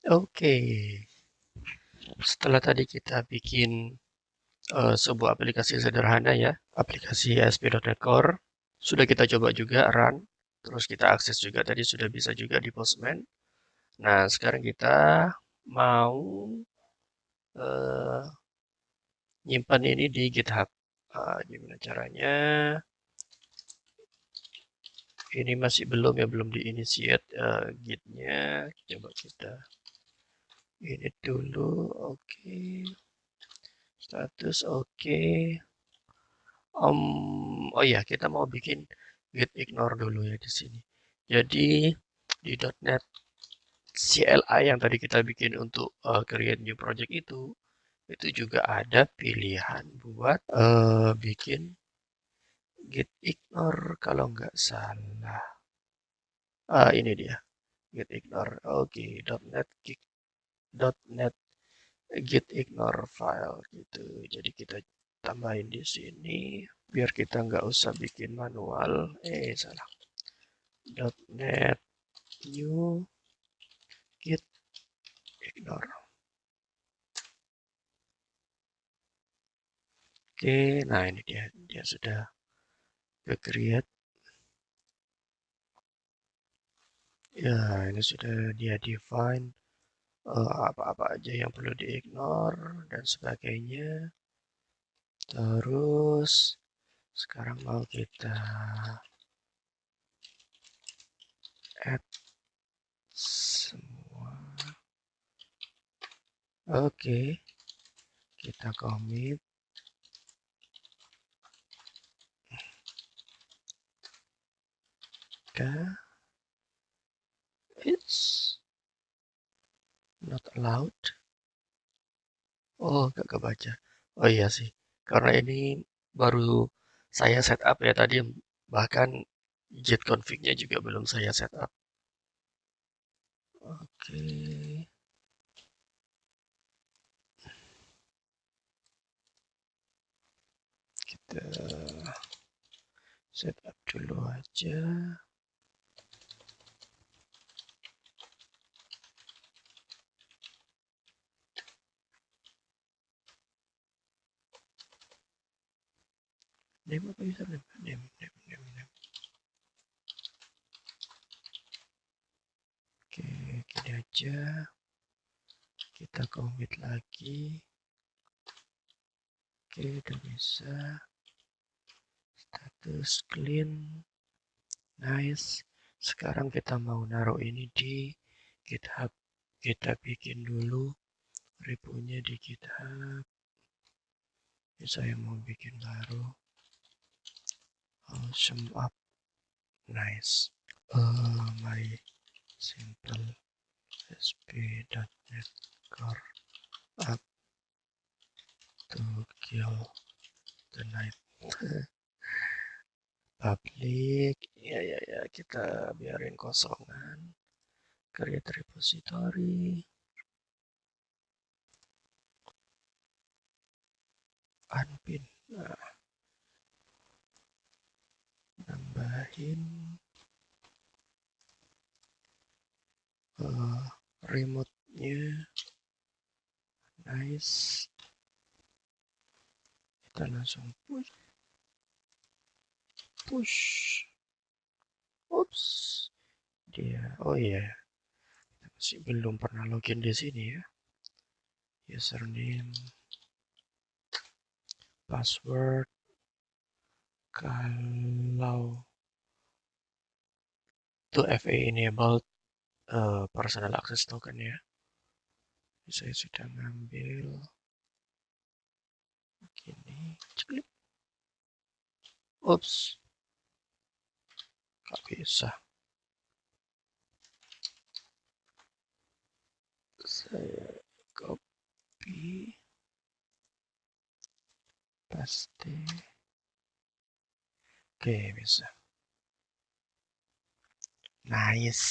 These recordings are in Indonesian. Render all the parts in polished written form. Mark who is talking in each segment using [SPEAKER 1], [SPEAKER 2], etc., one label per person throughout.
[SPEAKER 1] Oke, setelah tadi kita bikin sebuah aplikasi sederhana ya, aplikasi ASP.NET Core, sudah kita coba juga run, terus kita akses juga tadi sudah bisa juga di Postman. Nah, sekarang kita mau eh, nyimpan ini di GitHub. Gimana caranya? Ini masih belum ya, belum diinitiate gitnya. Coba kita ini dulu, oke. Status oke. Oh iya, kita mau bikin git ignore dulu ya di sini. Jadi di .NET CLI yang tadi kita bikin untuk create new project itu juga ada pilihan buat bikin git ignore kalau nggak salah. Ini dia git ignore. Oke, .NET git ignore file gitu. Jadi kita tambahin di sini biar kita nggak usah bikin manual. Salah. .NET new git ignore. Oke, nah ini dia sudah ke create. Ya, ini sudah dia define apa-apa aja yang perlu di-ignore dan sebagainya. Terus sekarang mau kita add semua. Oke, kita commit. It's not allowed. Oh, gak kebaca. Oh iya sih, karena ini baru saya setup ya tadi, bahkan jet config-nya juga belum saya setup. Oke, kita setup dulu aja. Name apa username? Name. Oke, gini aja. Kita commit lagi. Oke, udah bisa. Status clean. Nice. Sekarang kita mau naruh ini di GitHub. Kita bikin dulu repo-nya di GitHub. Ini saya mau bikin baru. Sum up. Nice. My simple sp.net core up to kill the night. Public. Ya, kita biarin kosongan. Create repository. Unpin. Nah, nambahin remote-nya. Nice. Kita langsung push. Oops. Oh iya, masih belum pernah login di sini ya. Username, password. Kalau to FA enabled personal access token ya. Saya sudah ngambil begini. Oops. Gak bisa. Saya copy. Paste. Oke, bisa. Nice.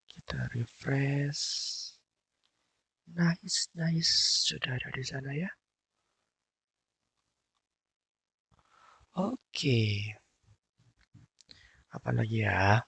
[SPEAKER 1] Kita refresh. Nice. Sudah ada di sana ya. Oke. Apalagi ya?